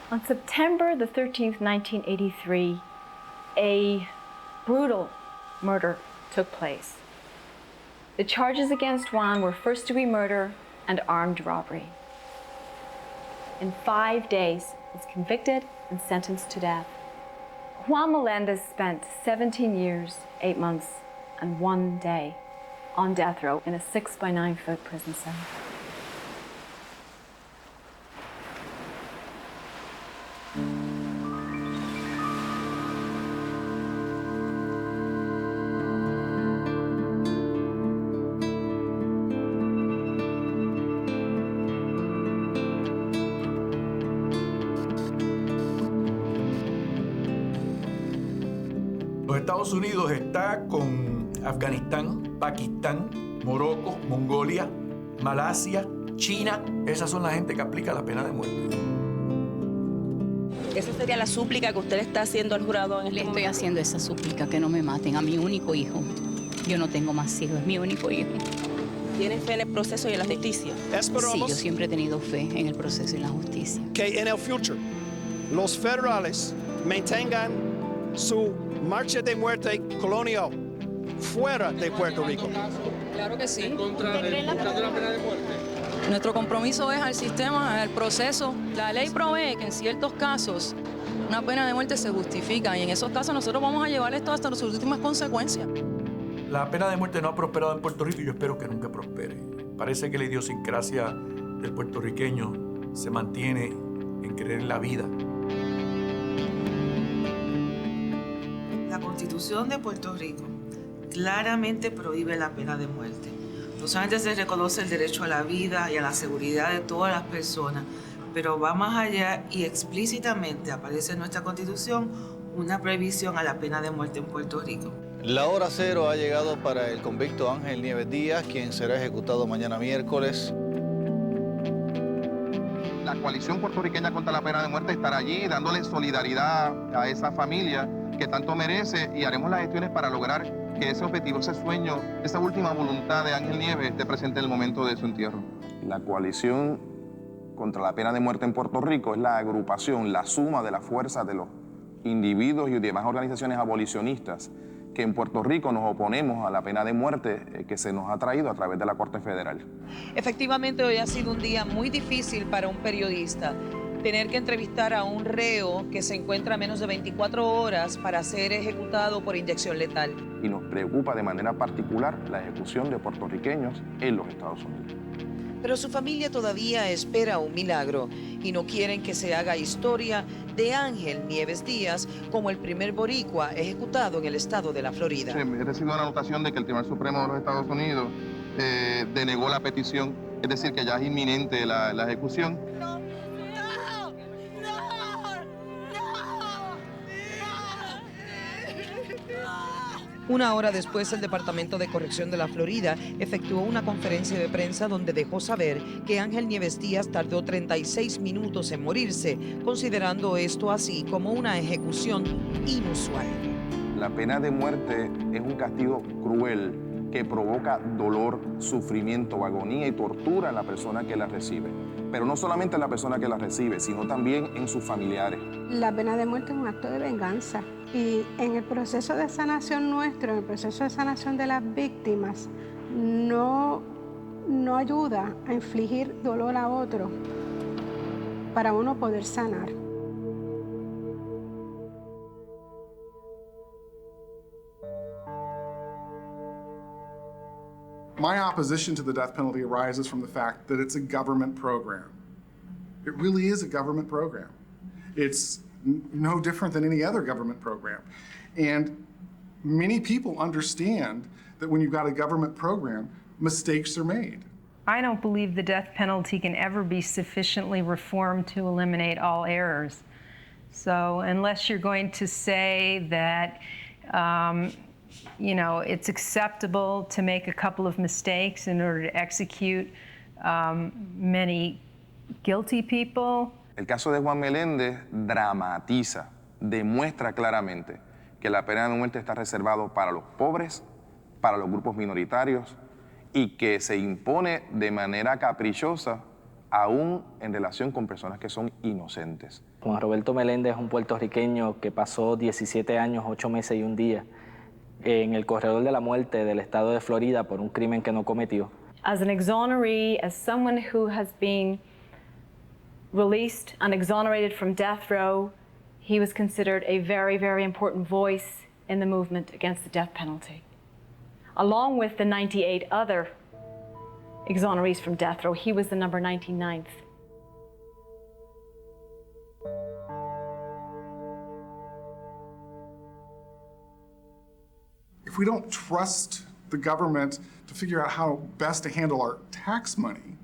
On September the 13th, 1983, a brutal murder took place. The charges against Juan were first-degree murder and armed robbery. In 5 days, he was convicted and sentenced to death. Juan Melendez spent 17 years, 8 months, and 1 day on death row in a 6 by 9 foot prison cell. Los Estados Unidos está con Afganistán, Pakistán, Morocco, Mongolia, Malasia, China. Esas son la gente que aplica la pena de muerte. ¿Esa sería la súplica que usted le está haciendo al jurado en este Le momento? estoy haciendo esa súplica, que no me maten a mi único hijo. Yo no tengo más hijos, es mi único hijo. ¿Tiene fe en el proceso y en la justicia? Sí, yo siempre he tenido fe en el proceso y en la justicia. Que en el futuro los federales mantengan su marcha de muerte colonial fuera de Puerto Rico. Claro que sí. ¿En contra de la pena de muerte? Nuestro compromiso es al sistema, al proceso. La ley provee que en ciertos casos una pena de muerte se justifica y en esos casos nosotros vamos a llevar esto hasta sus últimas consecuencias. La pena de muerte no ha prosperado en Puerto Rico y yo espero que nunca prospere. Parece que la idiosincrasia del puertorriqueño se mantiene en creer en la vida. La Constitución de Puerto Rico claramente prohíbe la pena de muerte. No solamente se reconoce el derecho a la vida y a la seguridad de todas las personas, pero va más allá y explícitamente aparece en nuestra Constitución una prohibición a la pena de muerte en Puerto Rico. La hora cero ha llegado para el convicto Ángel Nieves Díaz, quien será ejecutado mañana miércoles. La coalición puertorriqueña contra la pena de muerte estará allí dándole solidaridad a esa familia que tanto merece y haremos las gestiones para lograr que ese objetivo, ese sueño, esa última voluntad de Ángel Nieves esté presente en el momento de su entierro. La coalición contra la pena de muerte en Puerto Rico es la agrupación, la suma de las fuerzas de los individuos y demás organizaciones abolicionistas que en Puerto Rico nos oponemos a la pena de muerte que se nos ha traído a través de la Corte Federal. Efectivamente, hoy ha sido un día muy difícil para un periodista. Tener que entrevistar a un reo que se encuentra a menos de 24 horas para ser ejecutado por inyección letal. Y nos preocupa de manera particular la ejecución de puertorriqueños en los Estados Unidos. Pero su familia todavía espera un milagro y no quieren que se haga historia de Ángel Nieves Díaz como el primer boricua ejecutado en el estado de la Florida. He recibido una anotación de que el Tribunal Supremo de los Estados Unidos denegó la petición, es decir, que ya es inminente la ejecución. Una hora después, el Departamento de Corrección de la Florida efectuó una conferencia de prensa donde dejó saber que Ángel Nieves Díaz tardó 36 minutos en morirse, considerando esto así como una ejecución inusual. La pena de muerte es un castigo cruel que provoca dolor, sufrimiento, agonía y tortura en la persona que la recibe. Pero no solamente en la persona que la recibe, sino también en sus familiares. La pena de muerte es un acto de venganza. Y en el proceso de sanación nuestro, en el proceso de sanación de las víctimas, no ayuda a infligir dolor a otro para uno poder sanar. My opposition to the death penalty arises from the fact that it's a government program. It really is a government program. It's no different than any other government program. And many people understand that when you've got a government program, mistakes are made. I don't believe the death penalty can ever be sufficiently reformed to eliminate all errors. So unless you're going to say that, it's acceptable to make a couple of mistakes in order to execute many guilty people. El caso de Juan Meléndez dramatiza, demuestra claramente que la pena de muerte está reservado para los pobres, para los grupos minoritarios y que se impone de manera caprichosa aún en relación con personas que son inocentes. Juan Roberto Meléndez es un puertorriqueño que pasó 17 años, 8 meses y un día en el corredor de la muerte del estado de Florida por un crimen que no cometió. As an exoneree, as someone who has been released and exonerated from death row, he was considered a very, very important voice in the movement against the death penalty. Along with the 98 other exonerees from death row, he was the number 99th. If we don't trust the government to figure out how best to handle our tax money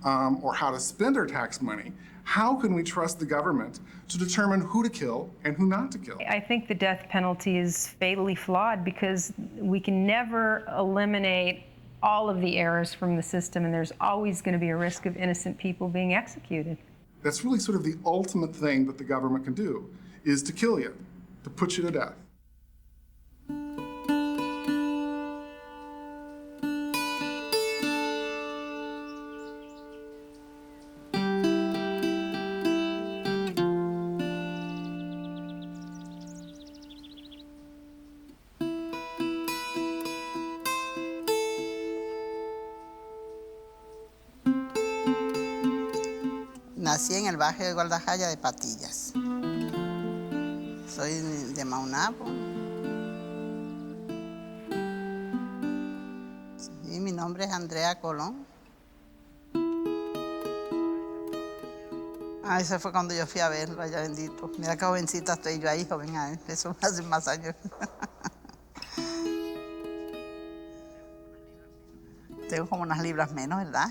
or how to spend our tax money, how can we trust the government to determine who to kill and who not to kill? I think the death penalty is fatally flawed because we can never eliminate all of the errors from the system, and there's always going to be a risk of innocent people being executed. That's really sort of the ultimate thing that the government can do, is to kill you, to put you to death. Nací en el barrio de Guadalajara de Patillas. Soy de Maunabo. Y mi nombre es Andrea Colón. Eso fue cuando yo fui a verlo, allá bendito. Mira qué jovencita estoy yo ahí, joven, eso hace más años. Tengo como unas libras menos, ¿verdad?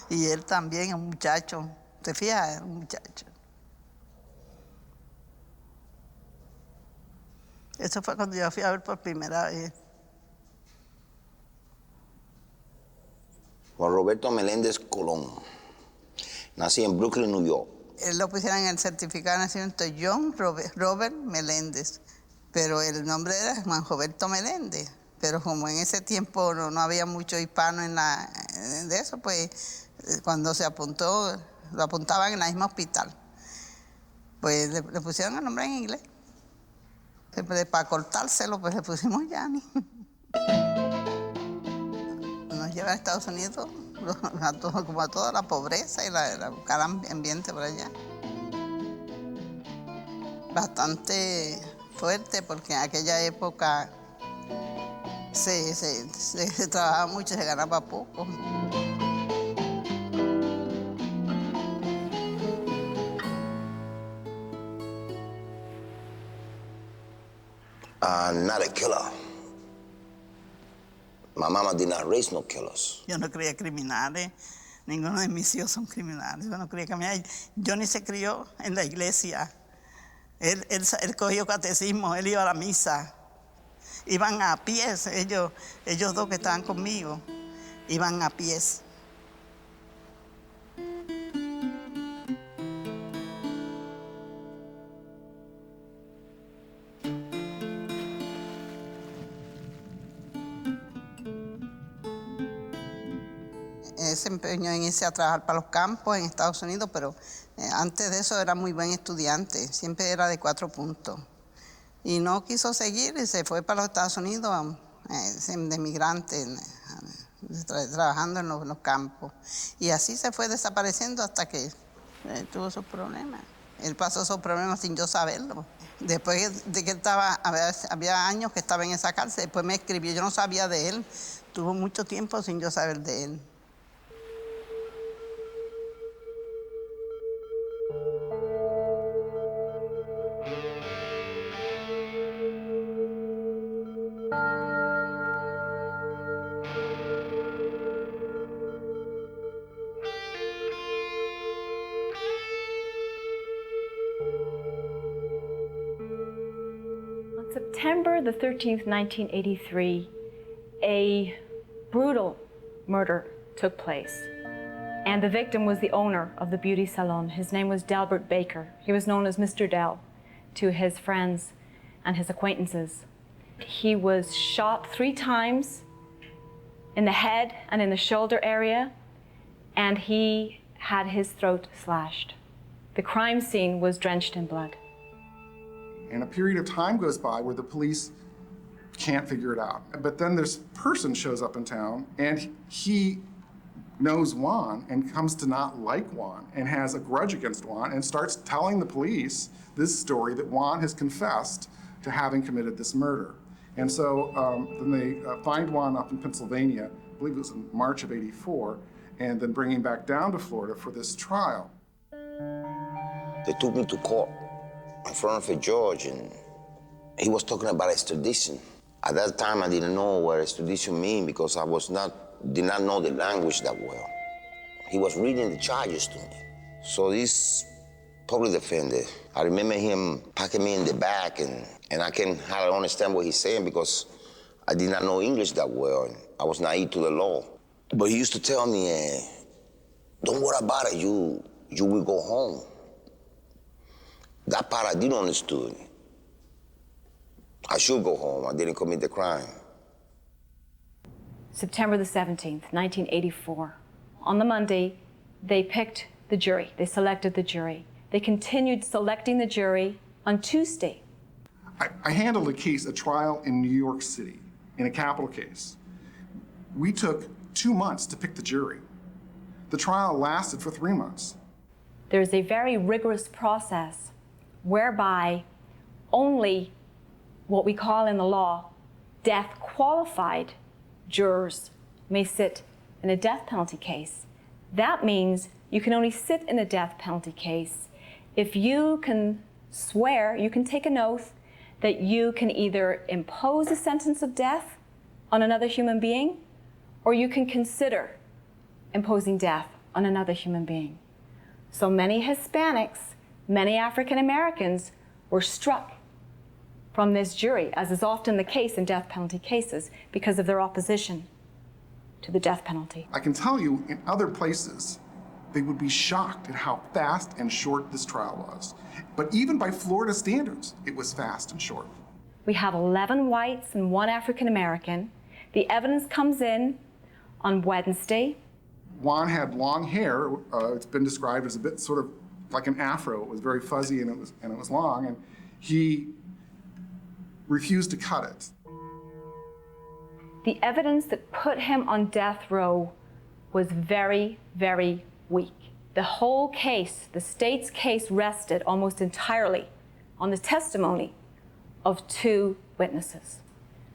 Y él también, un muchacho. ¿Te fijas? Un muchacho. Eso fue cuando yo fui a ver por primera vez. Juan Roberto Meléndez Colón. Nací en Brooklyn, New York. Él lo pusieron en el certificado de nacimiento John Robert Meléndez, pero el nombre era Juan Roberto Meléndez. Pero como en ese tiempo no había mucho hispano de eso, pues cuando se apuntó, lo apuntaban en el mismo hospital. Pues le pusieron el nombre en inglés. Para cortárselo, pues le pusimos Yanni. Nos lleva a Estados Unidos como a toda la pobreza y la buscar ambiente por allá. Bastante fuerte porque en aquella época se trabajaba mucho y se ganaba poco. Not a killer. My mama did not raise no killers. Yo no creía criminales. Ninguno de mis hijos son criminales. Yo no creía que Johnny se crió en la iglesia. Él cogió catecismo, él iba a la misa. Iban a pies, ellos dos que estaban conmigo, iban a pies. Se empeñó en irse a trabajar para los campos en Estados Unidos, pero antes de eso era muy buen estudiante, siempre era de 4 puntos. Y no quiso seguir y se fue para los Estados Unidos de migrante, trabajando en los campos. Y así se fue desapareciendo hasta que tuvo sus problemas. Él pasó esos problemas sin yo saberlo. Después de que él había años que estaba en esa cárcel, después me escribió, yo no sabía de él. Tuvo mucho tiempo sin yo saber de él. September the 13th, 1983, a brutal murder took place. And the victim was the owner of the beauty salon. His name was Delbert Baker. He was known as Mr. Del to his friends and his acquaintances. He was shot 3 times in the head and in the shoulder area. and he had his throat slashed. The crime scene was drenched in blood. And a period of time goes by where the police can't figure it out. But then this person shows up in town, and he knows Juan and comes to not like Juan and has a grudge against Juan and starts telling the police this story that Juan has confessed to having committed this murder. And so then they find Juan up in Pennsylvania, I believe it was in March of '84, and then bring him back down to Florida for this trial. They took me to court in front of a judge, and he was talking about extradition. At that time, I didn't know what extradition mean because I did not know the language that well. He was reading the charges to me. So this public defender, I remember him packing me in the back, and I can hardly understand what he's saying because I did not know English that well, and I was naive to the law. But he used to tell me, don't worry about it, you will go home. That part I didn't understand. I should go home, I didn't commit the crime. September the 17th, 1984. On the Monday, they picked the jury. They selected the jury. They continued selecting the jury on Tuesday. I handled a trial in New York City, in a capital case. We took 2 months to pick the jury. The trial lasted for 3 months. There's a very rigorous process whereby only what we call in the law death-qualified jurors may sit in a death penalty case. That means you can only sit in a death penalty case if you can swear, you can take an oath that you can either impose a sentence of death on another human being, or you can consider imposing death on another human being. So many Hispanics, many African Americans were struck from this jury, as is often the case in death penalty cases, because of their opposition to the death penalty. I can tell you, in other places, they would be shocked at how fast and short this trial was. But even by Florida standards, it was fast and short. We have 11 whites and 1 African American. The evidence comes in on Wednesday. Juan had long hair. It's been described as a bit sort of like an afro. It was very fuzzy and it was long, and he refused to cut it. The evidence that put him on death row was very, very weak. The whole case, the state's case, rested almost entirely on the testimony of 2 witnesses.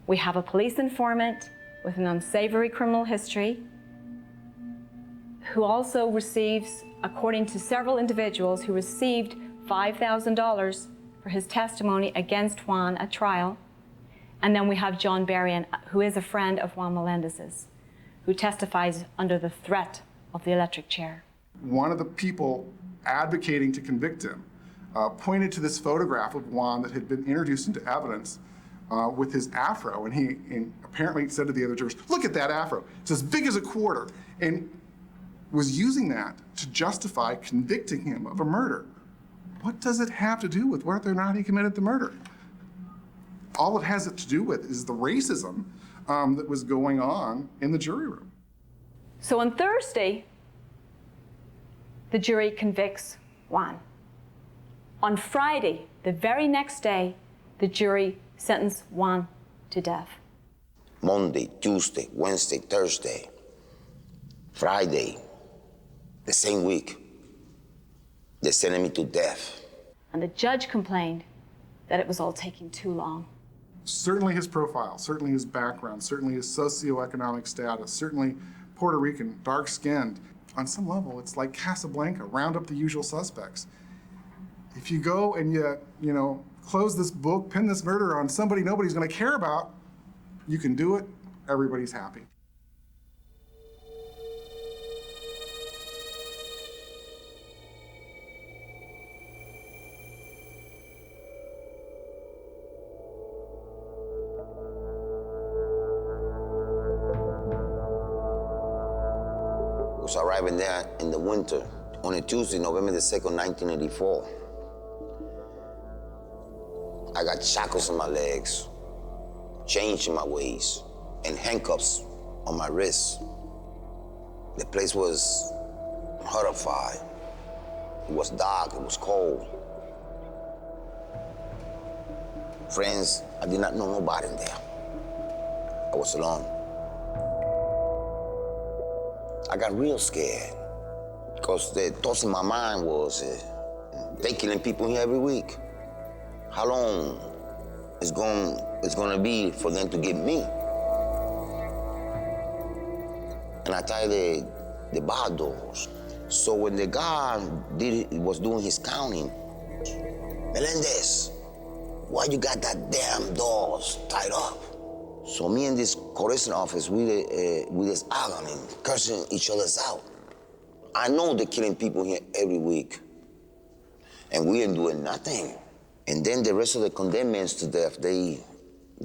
We have a police informant with an unsavory criminal history who also receives, according to several individuals, who received $5,000 for his testimony against Juan at trial. And then we have John Berrien, who is a friend of Juan Melendez's, who testifies under the threat of the electric chair. One of the people advocating to convict him pointed to this photograph of Juan that had been introduced into evidence with his afro, and he apparently said to the other jurors, "Look at that afro, it's as big as a quarter," and was using that to justify convicting him of a murder. What does it have to do with whether or not he committed the murder? All it has to do with is the racism that was going on in the jury room. So on Thursday, the jury convicts Juan. On Friday, the very next day, the jury sentenced Juan to death. Monday, Tuesday, Wednesday, Thursday, Friday, the same week, they sent me to death. And the judge complained that it was all taking too long. Certainly his profile, certainly his background, certainly his socioeconomic status, certainly Puerto Rican, dark-skinned. On some level, it's like Casablanca, round up the usual suspects. If you go and you close this book, pin this murder on somebody nobody's gonna care about, you can do it, everybody's happy. Was arriving there in the winter on a Tuesday, November the 2nd, 1984. I got shackles on my legs, chains in my waist, and handcuffs on my wrists. The place was horrified. It was dark, it was cold. Friends, I did not know nobody in there. I was alone. I got real scared because the thoughts in my mind was, they killing people here every week. How long it's gonna be for them to get me? And I tied the bar doors. So when the guy was doing his counting, Melendez, why you got that damn doors tied up? So me and this correction office, we just arguing, cursing each other's out. I know they're killing people here every week, and we ain't doing nothing. And then the rest of the condemned men to death, they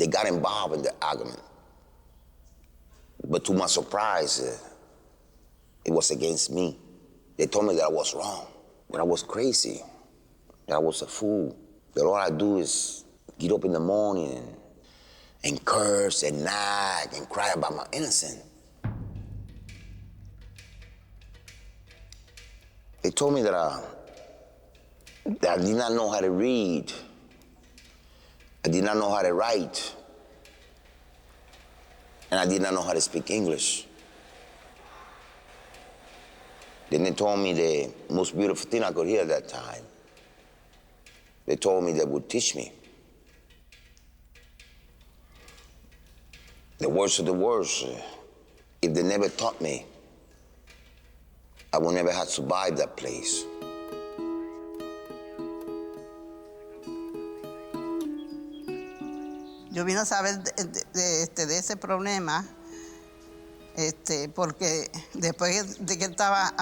got involved in the argument. But to my surprise, it was against me. They told me that I was wrong, that I was crazy, that I was a fool, that all I do is get up in the morning and curse and nag and cry about my innocence. They told me that I did not know how to read. I did not know how to write. And I did not know how to speak English. Then they told me the most beautiful thing I could hear at that time. They told me they would teach me. The worst of the worst, if they never taught me, I would never have survived that place. Yo vine a saber de ese problema porque después de que él estaba,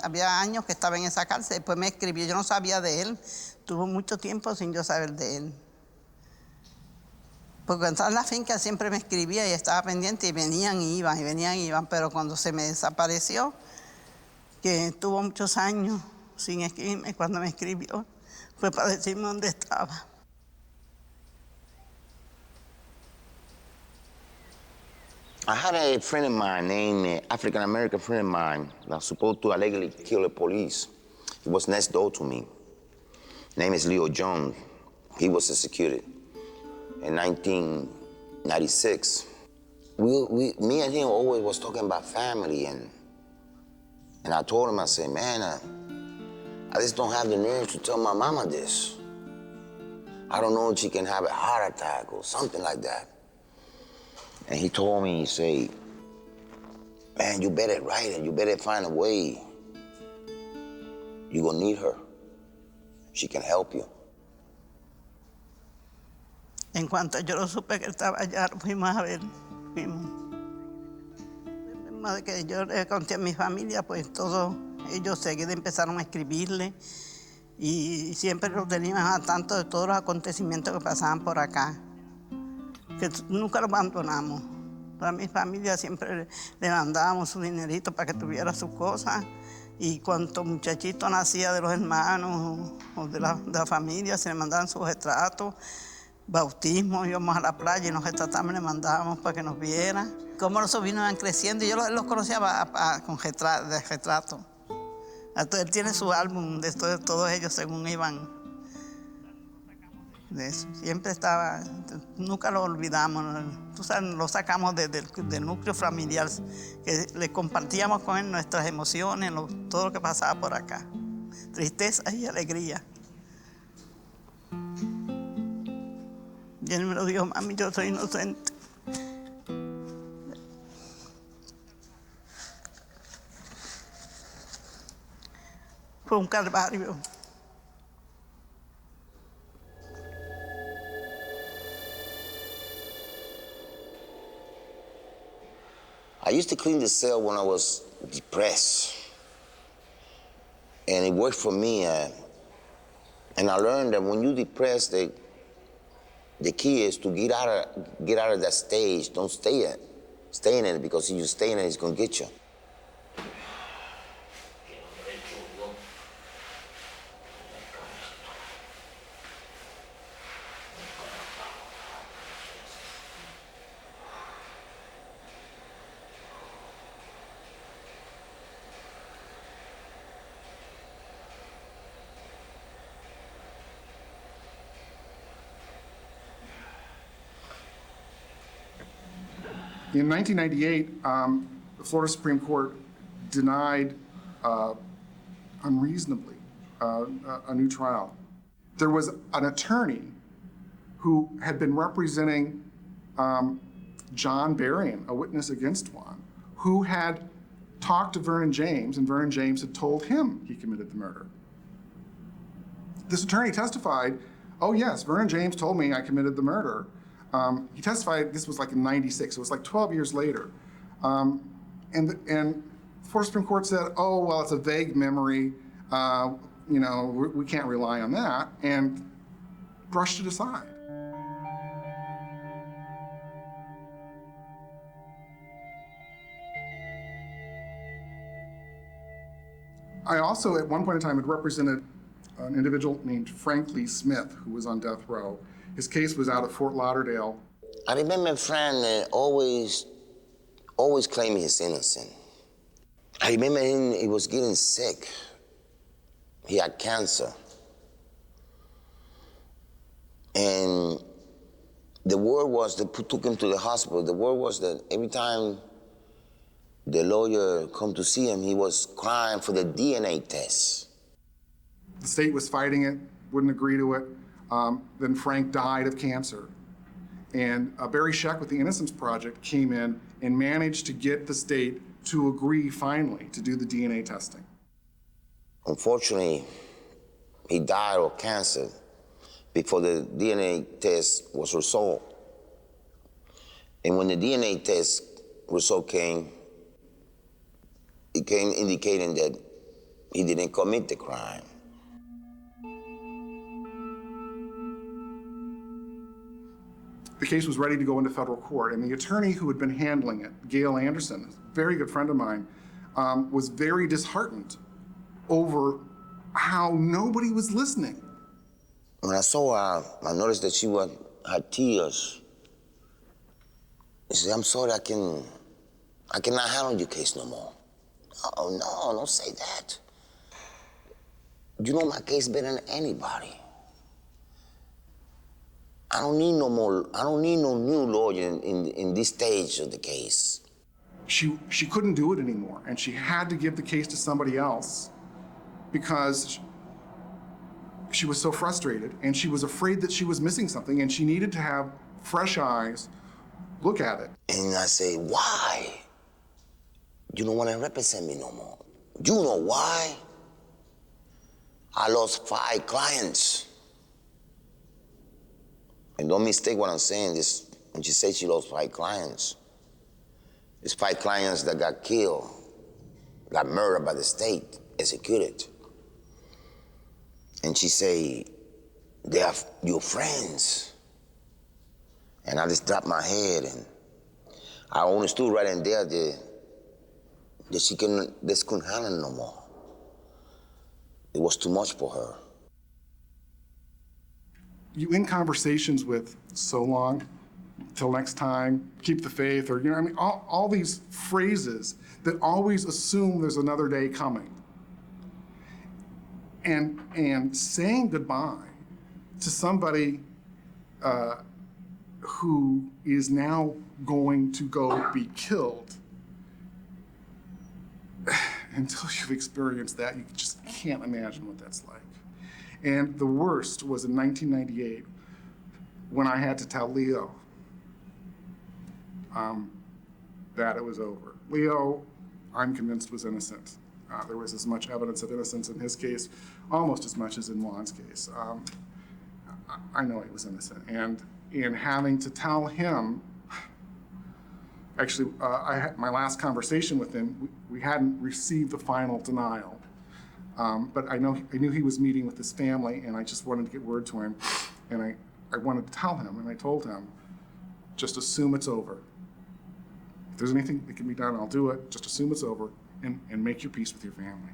había años que estaba en esa cárcel, después me escribió, yo no sabía de él, tuvo mucho tiempo sin yo saber de él. Porque cuando estaba en la finca siempre me escribía y estaba pendiente y venían y iban, pero cuando se me desapareció, que tuvo muchos años sin escribirme, cuando me escribió, fue para decirme dónde estaba. I had a friend of mine named African-American friend of mine that was supposed to allegedly kill the police. He was next door to me. His name is Leo Jones. He was executed in 1996. Me and him always was talking about family, and I told him, I said, man, I just don't have the nerve to tell my mama this. I don't know if she can have a heart attack or something like that. And he told me, he said, man, you better write it. You better find a way. You're gonna need her. She can help you. En cuanto yo lo supe que él estaba allá, lo fuimos a ver. Después de que yo le conté a mi familia, pues todos ellos seguidos empezaron a escribirle y siempre lo teníamos al tanto de todos los acontecimientos que pasaban por acá. Que nunca lo abandonamos. Para mi familia siempre le mandábamos su dinerito para que tuviera sus cosas. Y cuanto muchachito nacía de los hermanos o de la familia, se le mandaban sus retratos. Bautismo, íbamos a la playa y nos retratamos, le mandábamos para que nos viera. Cómo los sobrinos iban creciendo y yo los conocía con retratos. Entonces él tiene su álbum de todos ellos según iban. De eso. Siempre estaba, nunca lo olvidamos, tú sabes, lo sacamos del núcleo familiar, que le compartíamos con él nuestras emociones, todo lo que pasaba por acá, tristeza y alegría. Y él me lo dijo, mami, yo soy inocente. Fue un calvario. I used to clean the cell when I was depressed. And it worked for me. And I learned that when you're depressed, the key is to get out of that stage. Don't stay in it, because if you stay in it, it's going to get you. In 1998, the Florida Supreme Court denied unreasonably a new trial. There was an attorney who had been representing John Berrien, a witness against Juan, who had talked to Vernon James, and Vernon James had told him he committed the murder. This attorney testified, oh yes, Vernon James told me I committed the murder. He testified, this was like in '96, it was like 12 years later. And the Florida Supreme Court said, oh, well, it's a vague memory, you know, we can't rely on that, and brushed it aside. I also, at one point in time, had represented an individual named Frank Lee Smith, who was on death row. His case was out of Fort Lauderdale. I remember Frank always claiming he's innocent. I remember he was getting sick. He had cancer. And the word was, they took him to the hospital. The word was that every time the lawyer come to see him, he was crying for the DNA test. The state was fighting it, wouldn't agree to it. Then Frank died of cancer. And Barry Scheck with the Innocence Project came in and managed to get the state to agree finally to do the DNA testing. Unfortunately, he died of cancer before the DNA test was resolved. And when the DNA test result came, it came indicating that he didn't commit the crime. The case was ready to go into federal court, and the attorney who had been handling it, Gail Anderson, a very good friend of mine, was very disheartened over how nobody was listening. When I saw her, I noticed that she had tears. She said, I'm sorry, I cannot handle your case no more. Oh, no, don't say that. You know my case better than anybody. I don't need no new lawyer in this stage of the case. She couldn't do it anymore, and she had to give the case to somebody else because she was so frustrated, and she was afraid that she was missing something, and she needed to have fresh eyes look at it. And I say, why? You don't want to represent me no more. You know why? I lost 5 clients. And don't mistake what I'm saying. This, when she said she lost 5 clients, it's 5 clients that got killed, got murdered by the state, executed. And she say, they are your friends. And I just dropped my head, and I understood right in there that she couldn't handle it no more. It was too much for her. You in conversations with so long, till next time, keep the faith, or, you know, I mean, all these phrases that always assume there's another day coming. And saying goodbye to somebody who is now going to go be killed, until you've experienced that, you just can't imagine what that's like. And the worst was in 1998 when I had to tell Leo that it was over. Leo, I'm convinced, was innocent. There was as much evidence of innocence in his case, almost as much as in Juan's case. I know he was innocent. And in having to tell him, actually, my last conversation with him, we hadn't received the final denial. But I knew he was meeting with his family, and I just wanted to get word to him. And I wanted to tell him, and I told him, just assume it's over. If there's anything that can be done, I'll do it. Just assume it's over, and make your peace with your family.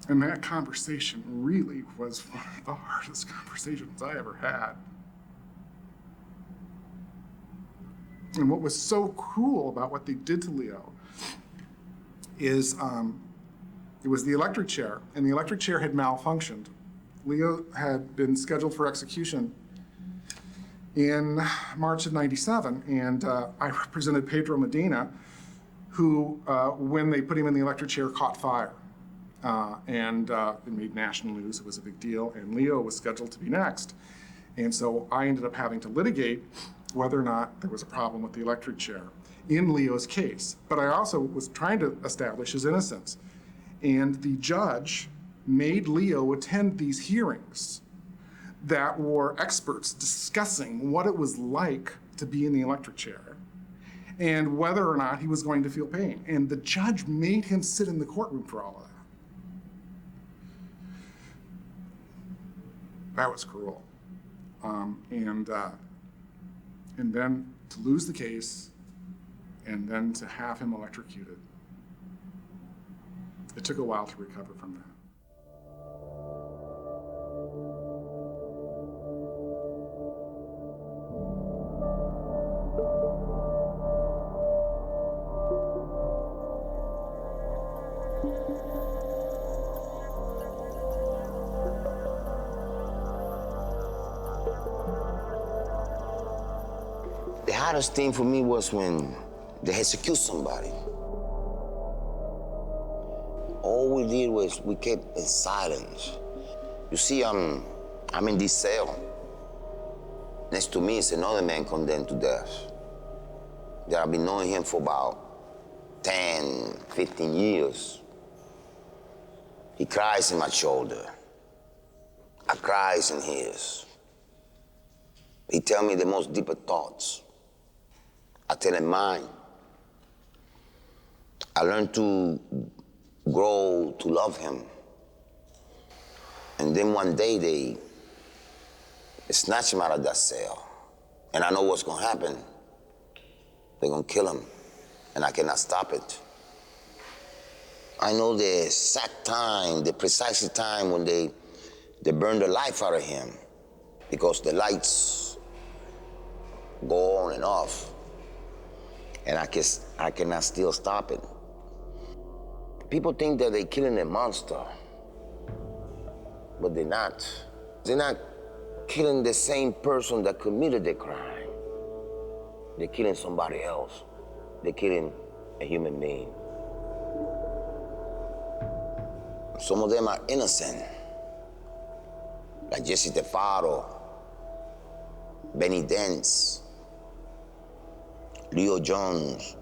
And that conversation really was one of the hardest conversations I ever had. And what was so cruel about what they did to Leo is it was the electric chair, and the electric chair had malfunctioned. Leo had been scheduled for execution in March of '97, and I represented Pedro Medina, who, when they put him in the electric chair, caught fire. And it made national news. It was a big deal, and Leo was scheduled to be next. And so I ended up having to litigate whether or not there was a problem with the electric chair in Leo's case. But I also was trying to establish his innocence. And the judge made Leo attend these hearings that were experts discussing what it was like to be in the electric chair and whether or not he was going to feel pain. And the judge made him sit in the courtroom for all of that. That was cruel. And then to lose the case and then to have him electrocuted. It took a while to recover from that. The hardest thing for me was when they execute somebody. All we did was we kept in silence. You see, I'm in this cell. Next to me is another man condemned to death. That I've been knowing him for about 10, 15 years. He cries in my shoulder. I cries in his. He tell me the most deeper thoughts. I tell him mine. I learned to grow to love him. And then one day they snatch him out of that cell. And I know what's gonna happen. They're gonna kill him, and I cannot stop it. I know the exact time, the precise time when they burn the life out of him, because the lights go on and off. And I cannot still stop it. People think that they're killing a monster, but they're not. They're not killing the same person that committed the crime. They're killing somebody else. They're killing a human being. Some of them are innocent, like Jesse Tefaro, Benny Dance, Leo Jones,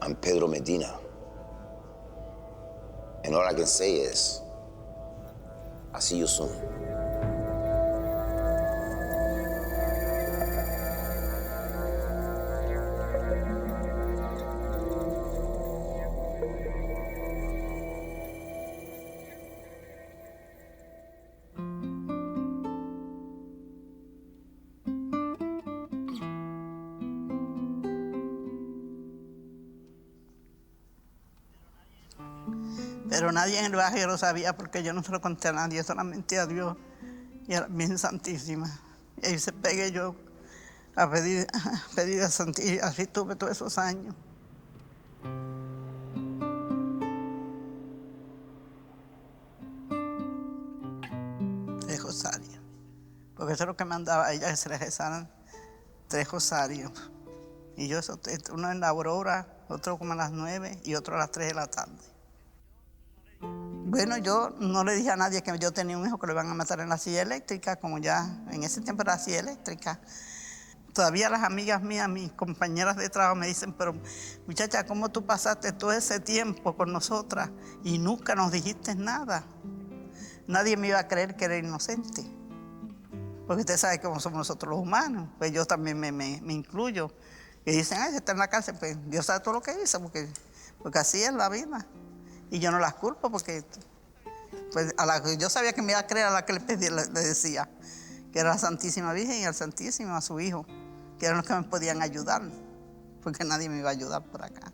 and Pedro Medina. And all I can say is, I'll see you soon. Pero nadie en el barrio lo sabía porque yo no se lo conté a nadie, solamente a Dios y a la Virgen Santísima. Y ahí se pegué yo a pedir a Santísima, así estuve todos esos años. Tres rosarios, porque eso es lo que mandaba a ella, que se le rezaran 3 rosarios. Y yo, uno en la aurora, otro como a las 9 y otro a las 3 de la tarde. Bueno, yo no le dije a nadie que yo tenía un hijo que lo iban a matar en la silla eléctrica, como ya en ese tiempo era la silla eléctrica. Todavía las amigas mías, mis compañeras de trabajo me dicen, pero muchacha, ¿cómo tú pasaste todo ese tiempo con nosotras y nunca nos dijiste nada? Nadie me iba a creer que era inocente. Porque usted sabe cómo somos nosotros los humanos, pues yo también me incluyo. Y dicen, ay, está en la cárcel, pues Dios sabe todo lo que hizo, porque así es la vida. Y yo no las culpo porque pues, yo sabía que me iba a creer a la que le decía, que era la Santísima Virgen y al Santísimo, a su hijo, que eran los que me podían ayudar, porque nadie me iba a ayudar por acá.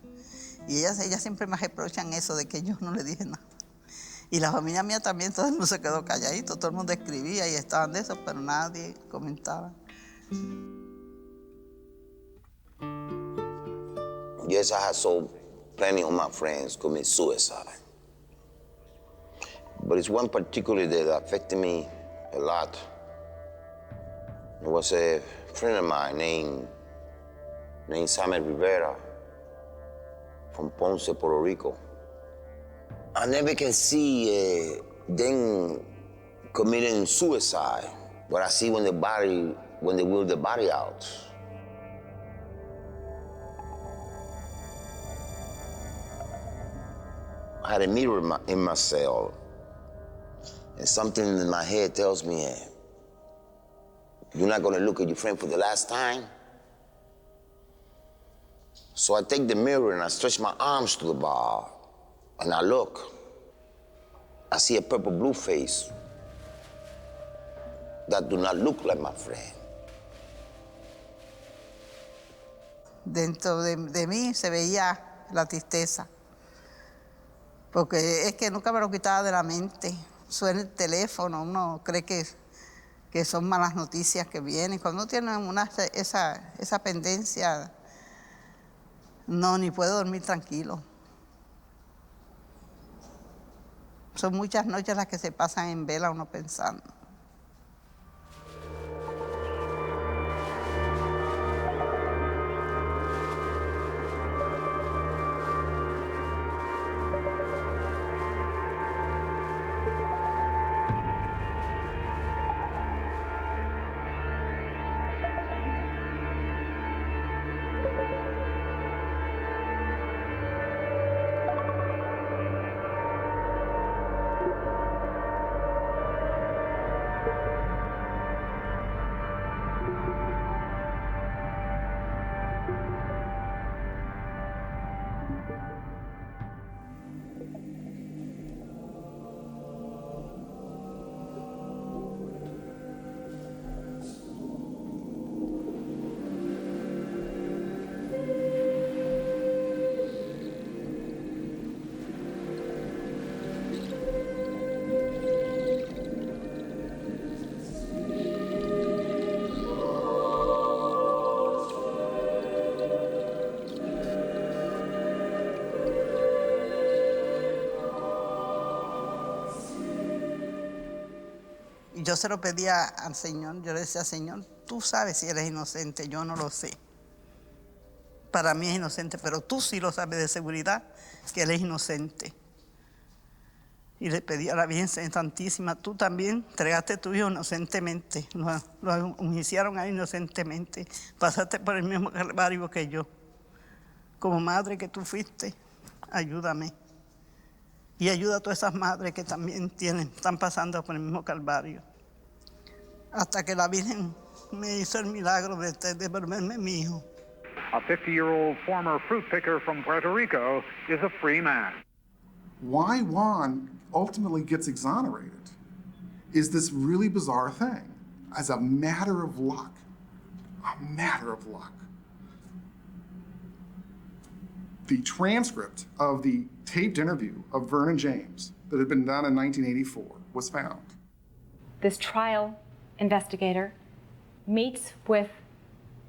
Y ellas siempre me reprochan eso de que yo no le dije nada. Y la familia mía también, todo el mundo se quedó calladito, todo el mundo escribía y estaban de eso, pero nadie comentaba. Yes, I had plenty of my friends commit suicide. But it's one particularly that affected me a lot. It was a friend of mine named Samuel Rivera from Ponce, Puerto Rico. I never can see them committing suicide, but I see when they wheel the body out. I had a mirror in my cell, and something in my head tells me, you're not gonna look at your friend for the last time. So I take the mirror and I stretch my arms to the bar, and I look. I see a purple-blue face that do not look like my friend. Dentro de mí se veía la tristeza, porque es que nunca me lo quitaba de la mente. Suena el teléfono, uno cree que son malas noticias que vienen. Cuando uno tiene esa pendencia, no, ni puedo dormir tranquilo. Son muchas noches las que se pasan en vela uno pensando. Yo se lo pedía al Señor, yo le decía, Señor, tú sabes si eres inocente, yo no lo sé. Para mí es inocente, pero tú sí lo sabes de seguridad que él es inocente. Y le pedí a la Virgen Santísima, tú también entregaste a tu hijo inocentemente, lo iniciaron ahí inocentemente, pasaste por el mismo calvario que yo. Como madre que tú fuiste, ayúdame. Y ayuda a todas esas madres que también están pasando por el mismo calvario. Hasta que la Virgen me hizo el milagro de devolverme mi hijo. A 50-year-old former fruit picker from Puerto Rico is a free man. Why Juan ultimately gets exonerated is this really bizarre thing. As a matter of luck, the transcript of the taped interview of Vernon James that had been done in 1984 was found. This trial investigator meets with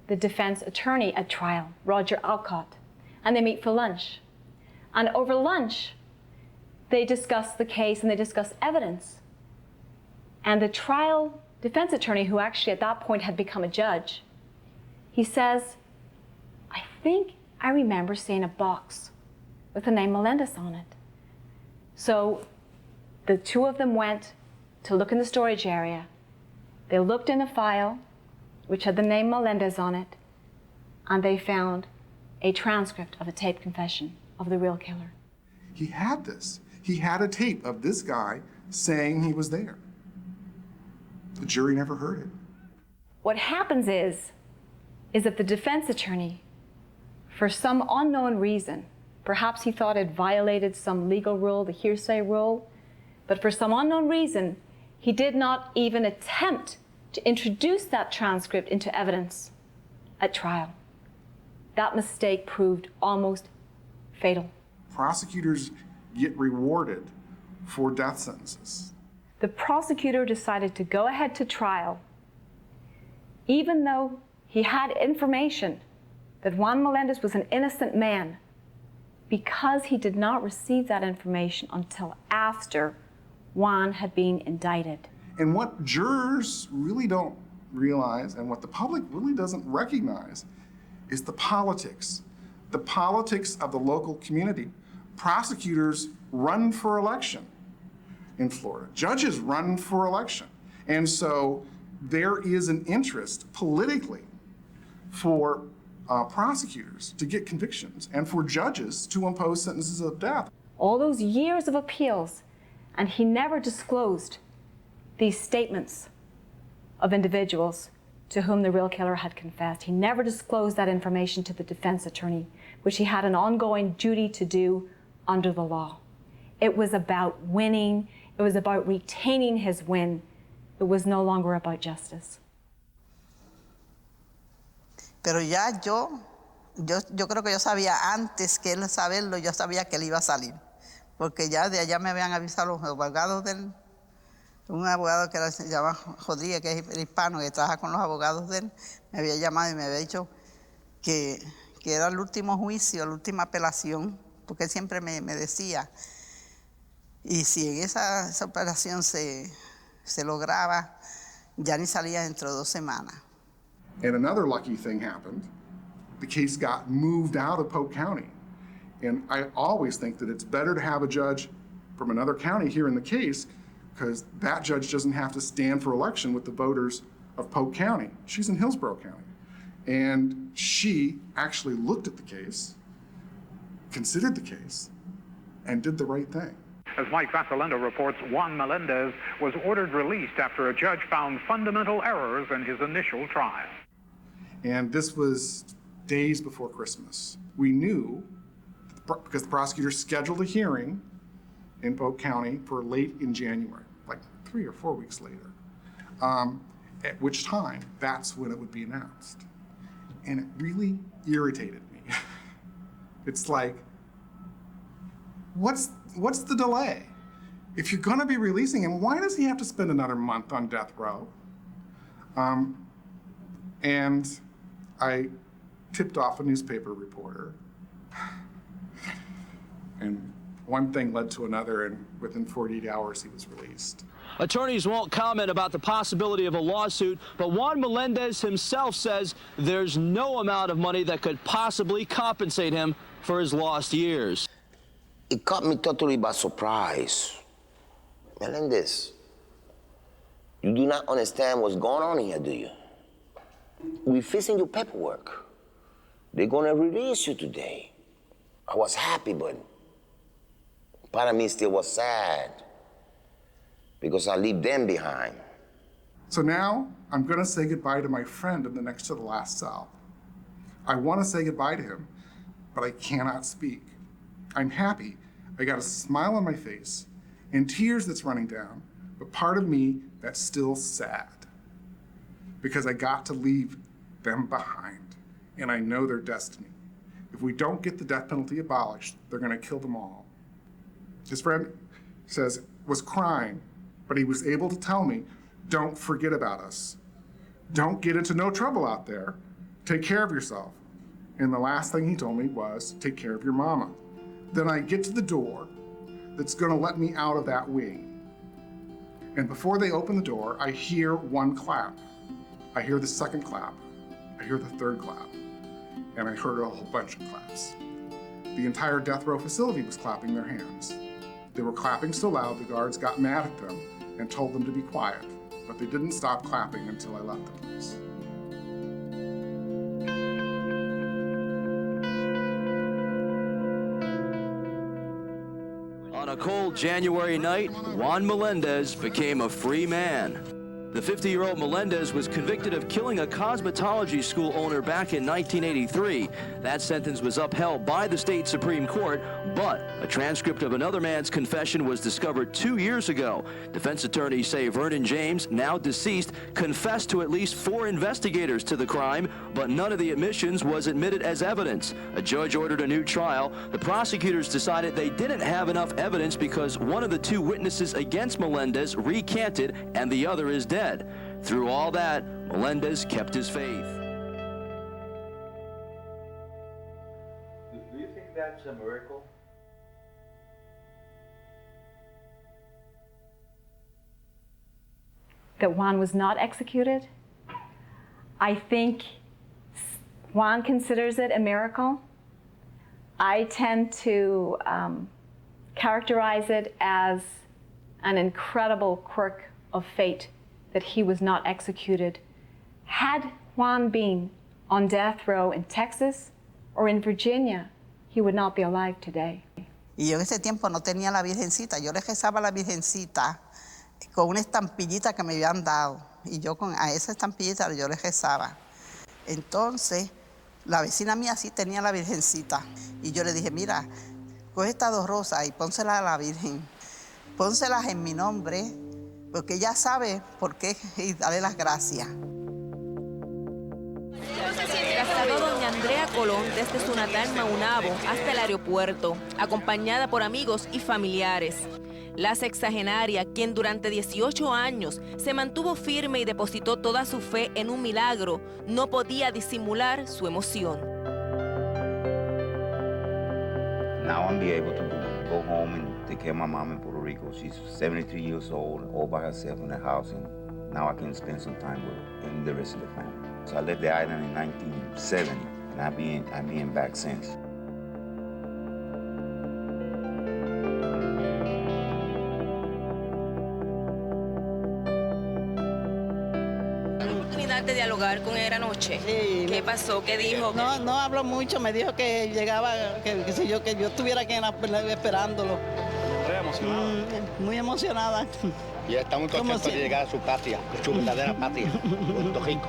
the defense attorney at trial, Roger Alcott, and they meet for lunch. And over lunch, they discuss the case and they discuss evidence. And the trial defense attorney, who actually at that point had become a judge, he says, I think I remember seeing a box with the name Melendez on it. So the two of them went to look in the storage area. They looked in a file which had the name Melendez on it, and they found a transcript of a taped confession of the real killer. He had this. He had a tape of this guy saying he was there. The jury never heard it. What happens is that the defense attorney, for some unknown reason, perhaps he thought it violated some legal rule, the hearsay rule, but for some unknown reason, he did not even attempt to introduce that transcript into evidence at trial. That mistake proved almost fatal. Prosecutors get rewarded for death sentences. The prosecutor decided to go ahead to trial, even though he had information that Juan Melendez was an innocent man, because he did not receive that information until after Juan had been indicted. And what jurors really don't realize and what the public really doesn't recognize is the politics of the local community. Prosecutors run for election in Florida. Judges run for election. And so there is an interest politically for prosecutors to get convictions and for judges to impose sentences of death. All those years of appeals, and he never disclosed these statements of individuals to whom the real killer had confessed. He never disclosed that information to the defense attorney, which he had an ongoing duty to do under the law. It was about winning. It was about retaining his win. It was no longer about justice. Pero ya yo creo que yo sabía antes que él saberlo, yo sabía que él iba a salir. Porque ya de allá me habían avisado los abogados de él. Un abogado que se llama Rodríguez, que es hispano, que trabaja con los abogados de él, me había llamado y me había dicho que era el último juicio, la última apelación, porque él siempre me decía. Y si en esa operación se lograba, ya ni salía dentro de 2 semanas. And another lucky thing happened. The case got moved out of Polk County. And I always think that it's better to have a judge from another county here in the case, because that judge doesn't have to stand for election with the voters of Polk County. She's in Hillsborough County. And she actually looked at the case, considered the case, and did the right thing. As Mike Vasalendo reports, Juan Melendez was ordered released after a judge found fundamental errors in his initial trial. And this was days before Christmas. We knew, because the prosecutor scheduled a hearing in Polk County for late in January, like 3 or 4 weeks later, at which time that's when it would be announced. And it really irritated me. It's like, what's the delay? If you're gonna be releasing him, why does he have to spend another month on death row? And I tipped off a newspaper reporter. And one thing led to another, and within 48 hours, he was released. Attorneys won't comment about the possibility of a lawsuit, but Juan Melendez himself says there's no amount of money that could possibly compensate him for his lost years. It caught me totally by surprise. Melendez, you do not understand what's going on here, do you? We're fixing your paperwork. They're gonna release you today. I was happy, but part of me still was sad because I leave them behind. So now I'm gonna say goodbye to my friend in the next to the last cell. I wanna say goodbye to him, but I cannot speak. I'm happy. I got a smile on my face and tears that's running down, but part of me that's still sad because I got to leave them behind, and I know their destiny. If we don't get the death penalty abolished, they're gonna kill them all. His friend says, was crying, but he was able to tell me, don't forget about us. Don't get into no trouble out there. Take care of yourself. And the last thing he told me was, take care of your mama. Then I get to the door that's gonna let me out of that wing. And before they open the door, I hear one clap. I hear the second clap. I hear the third clap. And I heard a whole bunch of claps. The entire death row facility was clapping their hands. They were clapping so loud the guards got mad at them and told them to be quiet, but they didn't stop clapping until I left the place. On a cold January night, Juan Melendez became a free man. The 50-year-old Melendez was convicted of killing a cosmetology school owner back in 1983. That sentence was upheld by the state Supreme Court, but a transcript of another man's confession was discovered 2 years ago. Defense attorneys say Vernon James, now deceased, confessed to at least 4 investigators to the crime, but none of the admissions was admitted as evidence. A judge ordered a new trial. The prosecutors decided they didn't have enough evidence because one of the 2 witnesses against Melendez recanted and the other is dead. Through all that, Melendez kept his faith. Do you think that's a miracle? That Juan was not executed I think Juan considers it a miracle. I tend to characterize it as an incredible quirk of fate that he was not executed. Had Juan been on death row in Texas or in Virginia, he would not be alive today. Y yo en ese tiempo no tenía la Virgencita. Yo le rezaba a la Virgencita con una estampillita que me habían dado. Y yo a esa estampillita yo le rezaba. Entonces, la vecina mía sí tenía la Virgencita. Y yo le dije, mira, coge estas 2 rosas y pónselas a la Virgen. Pónselas en mi nombre, porque ella sabe por qué y dale las gracias. Trasladó doña Andrea Colón desde su natal Maunabo hasta el aeropuerto, acompañada por amigos y familiares. La sexagenaria, quien durante 18 años se mantuvo firme y depositó toda su fe en un milagro, no podía disimular su emoción. Now I'm be able to go home and take care of my mom in Puerto Rico. She's 73 years old, all by herself in the house, and now I can spend some time with her and the rest of the family. So I left the island in 1970, and I've been back since. De dialogar con él anoche. Sí, ¿Qué pasó? ¿Qué dijo? No habló mucho, me dijo que llegaba, que yo estuviera aquí esperándolo. Muy emocionada. Muy emocionada. Y está muy contenta de llegar a su patria, su verdadera patria, Puerto Rico.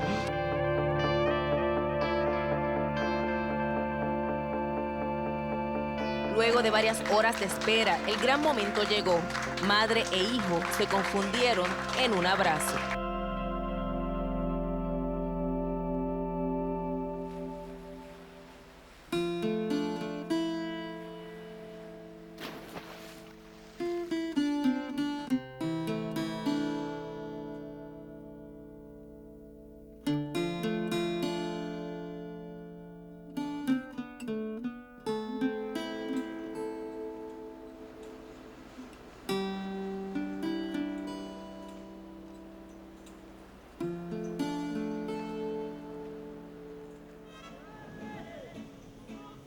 Luego de varias horas de espera, el gran momento llegó. Madre e hijo se confundieron en un abrazo.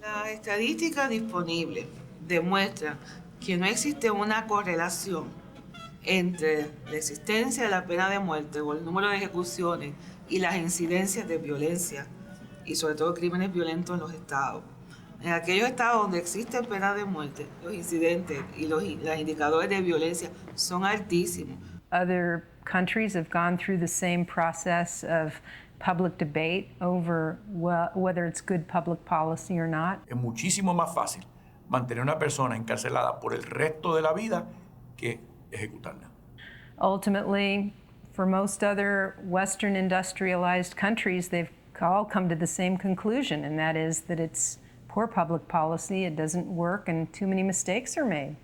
La estadística disponible demuestra que no existe una correlación entre la existencia de la pena de muerte o el número de ejecuciones y las incidencias de violencia y sobre todo crímenes violentos en los estados. En aquellos estados donde existe pena de muerte, los incidentes y los indicadores de violencia son altísimos. Other countries have gone through the same process of public debate over whether it's good public policy or not. Es muchísimo más fácil mantener a una persona encarcelada por el resto de la vida que ejecutarla. Ultimately, for most other Western industrialized countries, they've all come to the same conclusion, and that is that it's poor public policy, it doesn't work, and too many mistakes are made.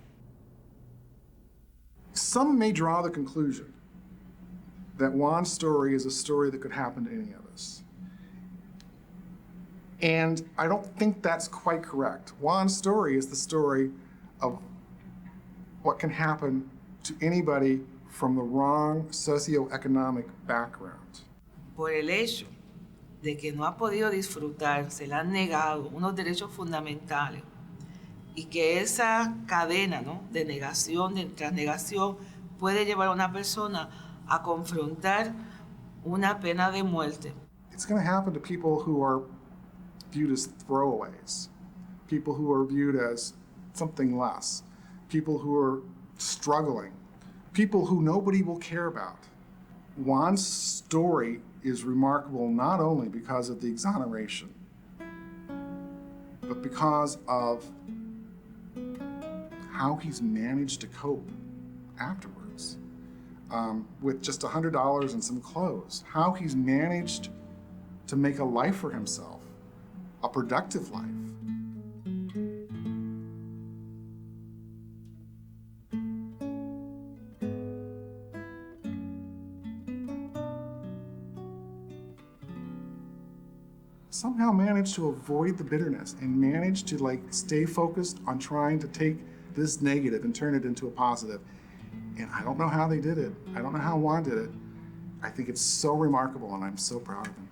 Some may draw the conclusion that Juan's story is a story that could happen to any of us. And I don't think that's quite correct. Juan's story is the story of what can happen to anybody from the wrong socioeconomic background. Por el hecho de que no ha podido disfrutar, se le han negado unos derechos fundamentales y que esa cadena, ¿no?, de negación, de transnegación, puede llevar a una persona a confrontar una pena de muerte. It's going to happen to people who are viewed as throwaways, people who are viewed as something less, people who are struggling, people who nobody will care about. Juan's story is remarkable not only because of the exoneration, but because of how he's managed to cope afterwards. With just $100 and some clothes, how he's managed to make a life for himself, a productive life. Somehow managed to avoid the bitterness and managed to stay focused on trying to take this negative and turn it into a positive. And I don't know how they did it. I don't know how Juan did it. I think it's so remarkable, and I'm so proud of him.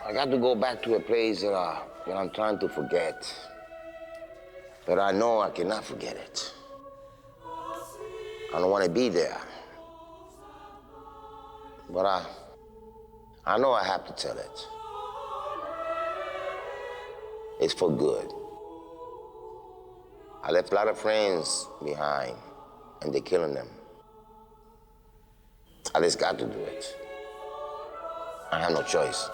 I got to go back to a place that I'm trying to forget. But I know I cannot forget it. I don't want to be there. But I know I have to tell it. It's for good. I left a lot of friends behind, and they're killing them. I just got to do it. I have no choice.